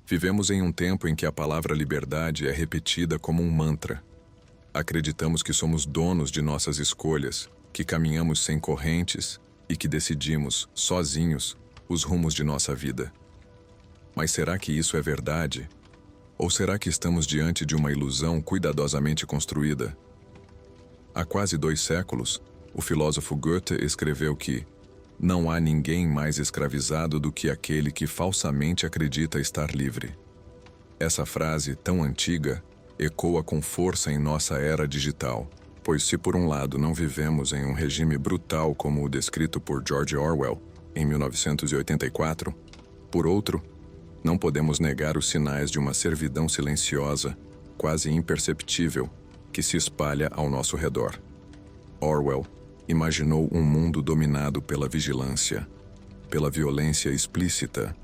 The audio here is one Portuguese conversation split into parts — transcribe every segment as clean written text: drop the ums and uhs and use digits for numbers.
Vivemos em um tempo em que a palavra liberdade é repetida como um mantra. Acreditamos que somos donos de nossas escolhas, que caminhamos sem correntes e que decidimos, sozinhos, os rumos de nossa vida. Mas será que isso é verdade? Ou será que estamos diante de uma ilusão cuidadosamente construída? Há quase 2 séculos, o filósofo Goethe escreveu que não há ninguém mais escravizado do que aquele que falsamente acredita estar livre. Essa frase, tão antiga, ecoa com força em nossa era digital, pois se por um lado não vivemos em um regime brutal como o descrito por George Orwell em 1984, por outro, não podemos negar os sinais de uma servidão silenciosa, quase imperceptível, que se espalha ao nosso redor. Orwell imaginou um mundo dominado pela vigilância, pela violência explícita,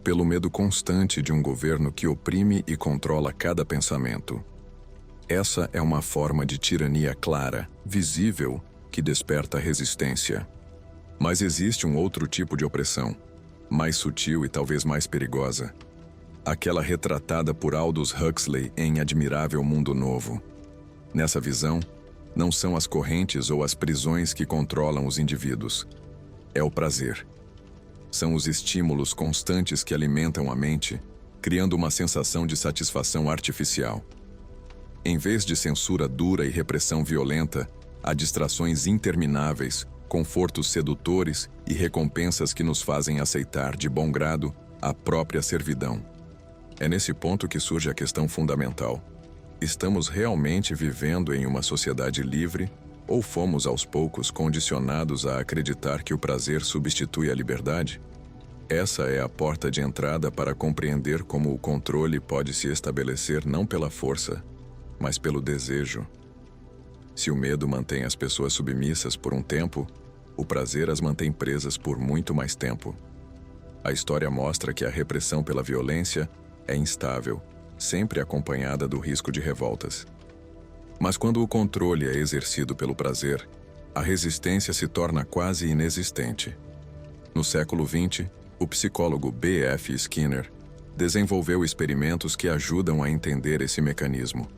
pelo medo constante de um governo que oprime e controla cada pensamento. Essa é uma forma de tirania clara, visível, que desperta resistência. Mas existe um outro tipo de opressão, mais sutil e talvez mais perigosa. Aquela retratada por Aldous Huxley em Admirável Mundo Novo. Nessa visão, não são as correntes ou as prisões que controlam os indivíduos. É o prazer. São os estímulos constantes que alimentam a mente, criando uma sensação de satisfação artificial. Em vez de censura dura e repressão violenta, há distrações intermináveis, confortos sedutores e recompensas que nos fazem aceitar de bom grado a própria servidão. É nesse ponto que surge a questão fundamental. Estamos realmente vivendo em uma sociedade livre ou fomos aos poucos condicionados a acreditar que o prazer substitui a liberdade? Essa é a porta de entrada para compreender como o controle pode se estabelecer não pela força, mas pelo desejo. Se o medo mantém as pessoas submissas por um tempo, o prazer as mantém presas por muito mais tempo. A história mostra que a repressão pela violência é instável, sempre acompanhada do risco de revoltas. Mas quando o controle é exercido pelo prazer, a resistência se torna quase inexistente. No século XX, o psicólogo B.F. Skinner desenvolveu experimentos que ajudam a entender esse mecanismo.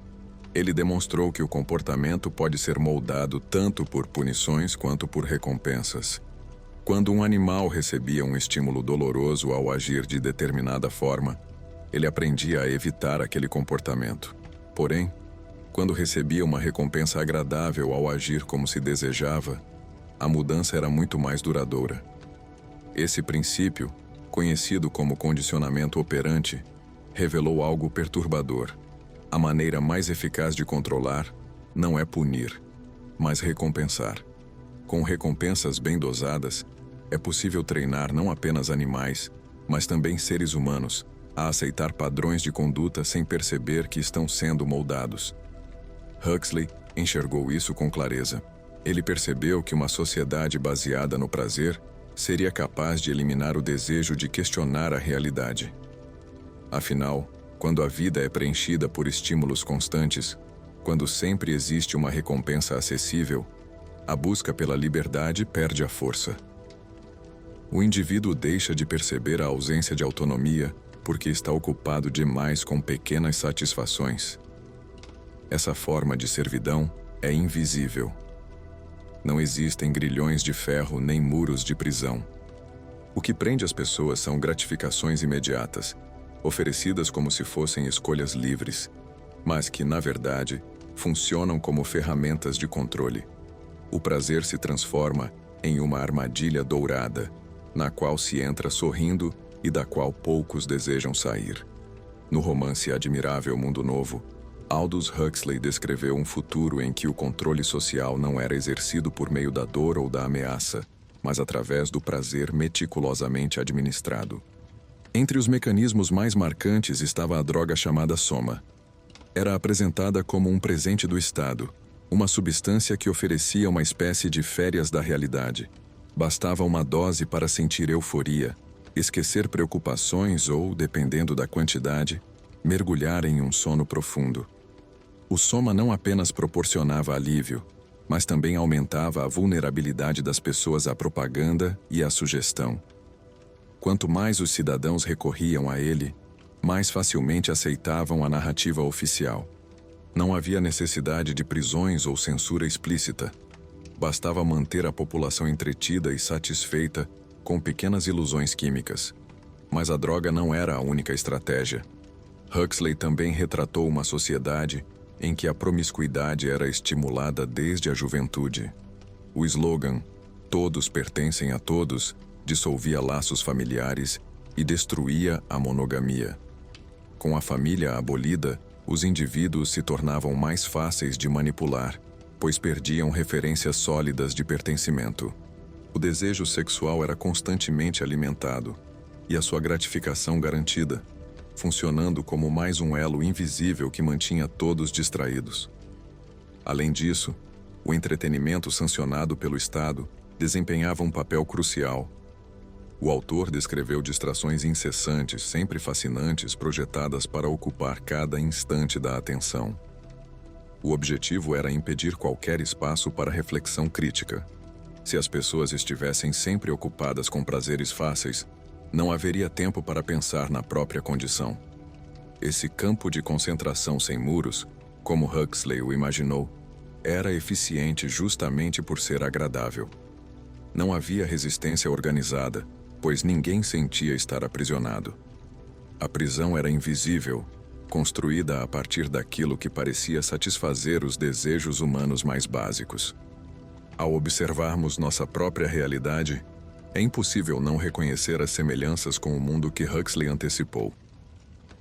Ele demonstrou que o comportamento pode ser moldado tanto por punições quanto por recompensas. Quando um animal recebia um estímulo doloroso ao agir de determinada forma, ele aprendia a evitar aquele comportamento. Porém, quando recebia uma recompensa agradável ao agir como se desejava, a mudança era muito mais duradoura. Esse princípio, conhecido como condicionamento operante, revelou algo perturbador. A maneira mais eficaz de controlar não é punir, mas recompensar. Com recompensas bem dosadas, é possível treinar não apenas animais, mas também seres humanos, a aceitar padrões de conduta sem perceber que estão sendo moldados. Huxley enxergou isso com clareza. Ele percebeu que uma sociedade baseada no prazer seria capaz de eliminar o desejo de questionar a realidade. Afinal, quando a vida é preenchida por estímulos constantes, quando sempre existe uma recompensa acessível, a busca pela liberdade perde a força. O indivíduo deixa de perceber a ausência de autonomia porque está ocupado demais com pequenas satisfações. Essa forma de servidão é invisível. Não existem grilhões de ferro nem muros de prisão. O que prende as pessoas são gratificações imediatas, oferecidas como se fossem escolhas livres, mas que, na verdade, funcionam como ferramentas de controle. O prazer se transforma em uma armadilha dourada, na qual se entra sorrindo e da qual poucos desejam sair. No romance Admirável Mundo Novo, Aldous Huxley descreveu um futuro em que o controle social não era exercido por meio da dor ou da ameaça, mas através do prazer meticulosamente administrado. Entre os mecanismos mais marcantes estava a droga chamada soma. Era apresentada como um presente do Estado, uma substância que oferecia uma espécie de férias da realidade. Bastava uma dose para sentir euforia, esquecer preocupações ou, dependendo da quantidade, mergulhar em um sono profundo. O soma não apenas proporcionava alívio, mas também aumentava a vulnerabilidade das pessoas à propaganda e à sugestão. Quanto mais os cidadãos recorriam a ele, mais facilmente aceitavam a narrativa oficial. Não havia necessidade de prisões ou censura explícita. Bastava manter a população entretida e satisfeita com pequenas ilusões químicas. Mas a droga não era a única estratégia. Huxley também retratou uma sociedade em que a promiscuidade era estimulada desde a juventude. O slogan "Todos pertencem a todos" dissolvia laços familiares e destruía a monogamia. Com a família abolida, os indivíduos se tornavam mais fáceis de manipular, pois perdiam referências sólidas de pertencimento. O desejo sexual era constantemente alimentado e a sua gratificação garantida, funcionando como mais um elo invisível que mantinha todos distraídos. Além disso, o entretenimento sancionado pelo Estado desempenhava um papel crucial. O autor descreveu distrações incessantes, sempre fascinantes, projetadas para ocupar cada instante da atenção. O objetivo era impedir qualquer espaço para reflexão crítica. Se as pessoas estivessem sempre ocupadas com prazeres fáceis, não haveria tempo para pensar na própria condição. Esse campo de concentração sem muros, como Huxley o imaginou, era eficiente justamente por ser agradável. Não havia resistência organizada, pois ninguém sentia estar aprisionado. A prisão era invisível, construída a partir daquilo que parecia satisfazer os desejos humanos mais básicos. Ao observarmos nossa própria realidade, é impossível não reconhecer as semelhanças com o mundo que Huxley antecipou.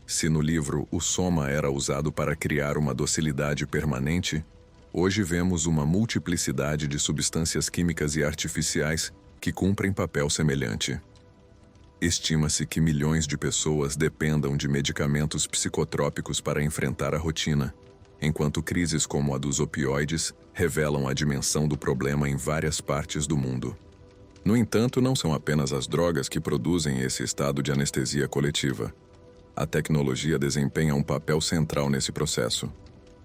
Se no livro o soma era usado para criar uma docilidade permanente, hoje vemos uma multiplicidade de substâncias químicas e artificiais que cumprem papel semelhante. Estima-se que milhões de pessoas dependam de medicamentos psicotrópicos para enfrentar a rotina, enquanto crises como a dos opioides revelam a dimensão do problema em várias partes do mundo. No entanto, não são apenas as drogas que produzem esse estado de anestesia coletiva. A tecnologia desempenha um papel central nesse processo.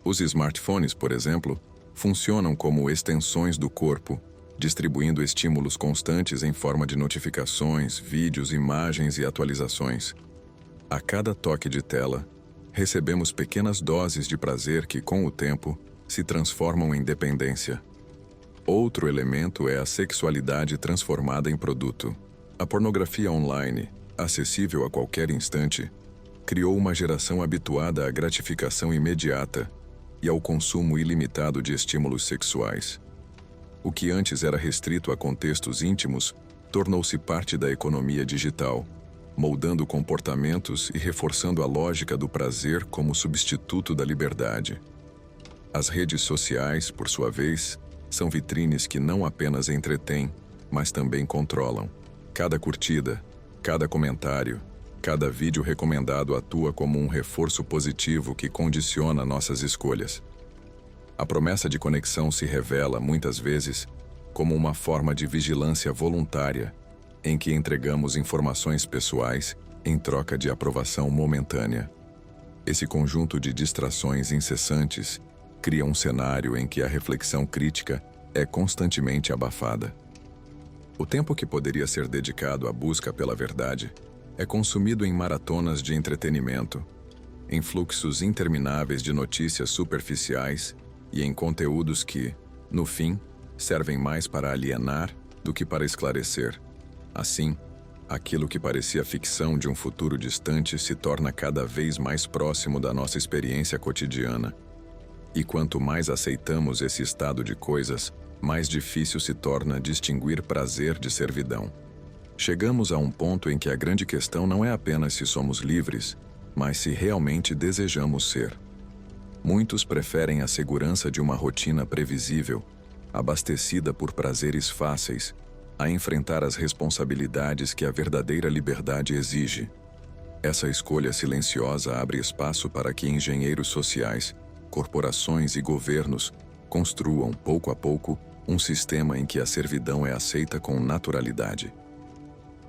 Os smartphones, por exemplo, funcionam como extensões do corpo, distribuindo estímulos constantes em forma de notificações, vídeos, imagens e atualizações. A cada toque de tela, recebemos pequenas doses de prazer que, com o tempo, se transformam em dependência. Outro elemento é a sexualidade transformada em produto. A pornografia online, acessível a qualquer instante, criou uma geração habituada à gratificação imediata e ao consumo ilimitado de estímulos sexuais. O que antes era restrito a contextos íntimos tornou-se parte da economia digital, moldando comportamentos e reforçando a lógica do prazer como substituto da liberdade. As redes sociais, por sua vez, são vitrines que não apenas entretêm, mas também controlam. Cada curtida, cada comentário, cada vídeo recomendado atua como um reforço positivo que condiciona nossas escolhas. A promessa de conexão se revela, muitas vezes, como uma forma de vigilância voluntária, em que entregamos informações pessoais em troca de aprovação momentânea. Esse conjunto de distrações incessantes cria um cenário em que a reflexão crítica é constantemente abafada. O tempo que poderia ser dedicado à busca pela verdade é consumido em maratonas de entretenimento, em fluxos intermináveis de notícias superficiais e em conteúdos que, no fim, servem mais para alienar do que para esclarecer. Assim, aquilo que parecia ficção de um futuro distante se torna cada vez mais próximo da nossa experiência cotidiana. E quanto mais aceitamos esse estado de coisas, mais difícil se torna distinguir prazer de servidão. Chegamos a um ponto em que a grande questão não é apenas se somos livres, mas se realmente desejamos ser. Muitos preferem a segurança de uma rotina previsível, abastecida por prazeres fáceis, a enfrentar as responsabilidades que a verdadeira liberdade exige. Essa escolha silenciosa abre espaço para que engenheiros sociais, corporações e governos construam, pouco a pouco, um sistema em que a servidão é aceita com naturalidade.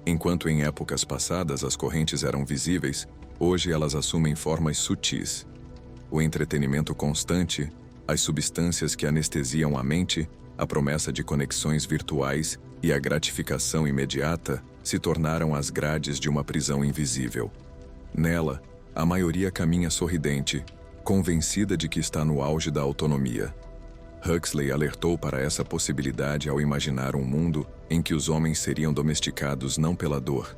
Enquanto em épocas passadas as correntes eram visíveis, hoje elas assumem formas sutis. O entretenimento constante, as substâncias que anestesiam a mente, a promessa de conexões virtuais e a gratificação imediata se tornaram as grades de uma prisão invisível. Nela, A maioria caminha sorridente, convencida de que está no auge da autonomia. Huxley alertou para essa possibilidade ao imaginar um mundo em que os homens seriam domesticados não pela dor,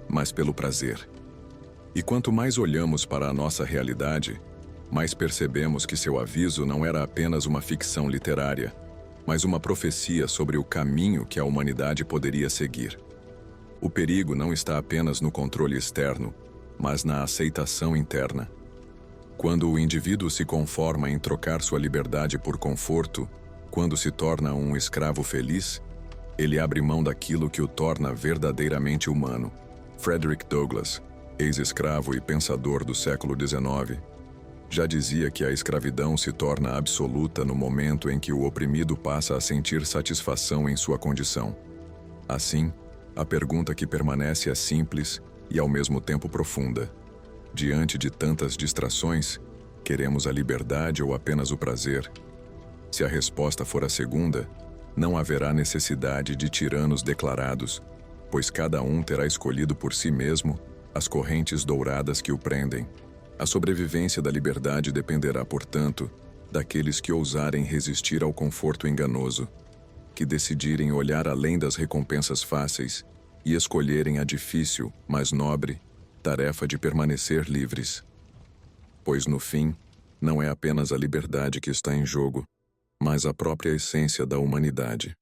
mas pelo prazer. E quanto mais olhamos para a nossa realidade, mais percebemos que seu aviso não era apenas uma ficção literária, mas uma profecia sobre o caminho que a humanidade poderia seguir. O perigo não está apenas no controle externo, mas na aceitação interna. Quando o indivíduo se conforma em trocar sua liberdade por conforto, quando se torna um escravo feliz, ele abre mão daquilo que o torna verdadeiramente humano. Frederick Douglass, ex-escravo e pensador do século XIX, já dizia que a escravidão se torna absoluta no momento em que o oprimido passa a sentir satisfação em sua condição. Assim, a pergunta que permanece é simples e ao mesmo tempo profunda. Diante de tantas distrações, queremos a liberdade ou apenas o prazer? Se a resposta for a segunda, não haverá necessidade de tiranos declarados, pois cada um terá escolhido por si mesmo as correntes douradas que o prendem. A sobrevivência da liberdade dependerá, portanto, daqueles que ousarem resistir ao conforto enganoso, que decidirem olhar além das recompensas fáceis e escolherem a difícil, mas nobre, tarefa de permanecer livres. Pois, no fim, não é apenas a liberdade que está em jogo, mas a própria essência da humanidade.